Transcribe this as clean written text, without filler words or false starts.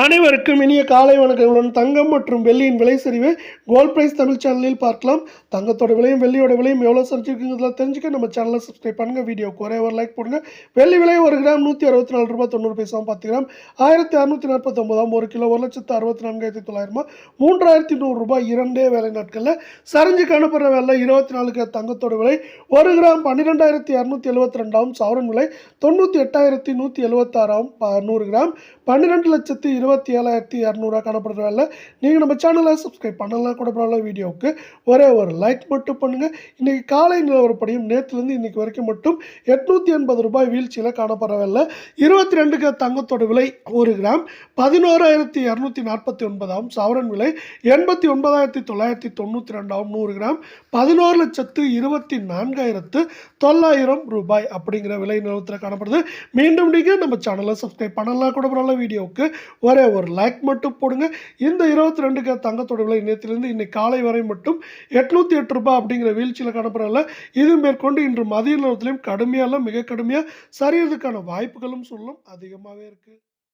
அனைவருக்கும் இனிய காலை வணக்கங்களுடன் தங்கம் மற்றும் வெள்ளியின் விலை சரிவு கோல்ட் பிரைஸ் தமிழ் சேனலில் பார்க்கலாம். தங்கத்தோட விலையும் வெள்ளியோட விலையும் எவ்வளோ சரிஞ்சிருக்குங்கிறத தெரிஞ்சுக்க நம்ம சேனலை சப்ஸ்கிரைப் பண்ணுங்கள். வீடியோக்கு ஒரே ஒரு லைக் போடுங்க. வெள்ளி விலை ஒரு கிராம் 164 ரூபாய் 90 பைசா, 10 கிராம் 1649, ஒரு கிலோ 1,64,900, 3,100 ரூபாய். இரண்டே வேலை நாட்களில் சரிஞ்சு காணப்படுற வேலை 24 தங்கத்தோட விலை ஒரு கிராம் 12,272, சவரன் விலை 98,176, 100 கிராம் 12,27,200 காணப்படுற வேலை. நீங்கள் நம்ம சேனலை சப்ஸ்கிரைப் பண்ணலாம் கூட பரவாயில்ல. வீடியோவுக்கு ஒரே ஒரு லைக் மட்டும் பண்ணுங்கள். இன்றைக்கி காலை நிலவரப்படியும் நேற்றுலேருந்து இன்றைக்கி வரைக்கும் மட்டும் 880 ரூபாய் வீழ்ச்சியில் காணப்படுற வேலை. 22 தங்கத்தோட விலை ஒரு கிராம் 11,249, சவரன் விலை 89,992, 100 கிராம் 11,24,900 ரூபாய் அப்படிங்கிற விலை நிலவரத்தில் காணப்படுது. மீண்டும் நீங்கள் நம்ம சேனலை சப்ஸ்கிரைப் பண்ணலாம் கூட பரவாயில்ல. வீடியோவுக்கு ஒரே ஒரு லைக் மட்டும் போடுங்க. இந்த 22 தங்கத்தோட விலை நேற்றிலிருந்து இன்னைக்கு காலை வரை மட்டும் 808 ரூபாய் அப்படிங்கிற வீழ்ச்சியில் காணப்படல. இது மேற்கொண்டு இன்று மதிய நேரத்திலையும் கடுமையாக மிக கடுமையாக சரியறதுக்கான வாய்ப்புகளும் சொல்லும் அதிகமாகவே இருக்குது.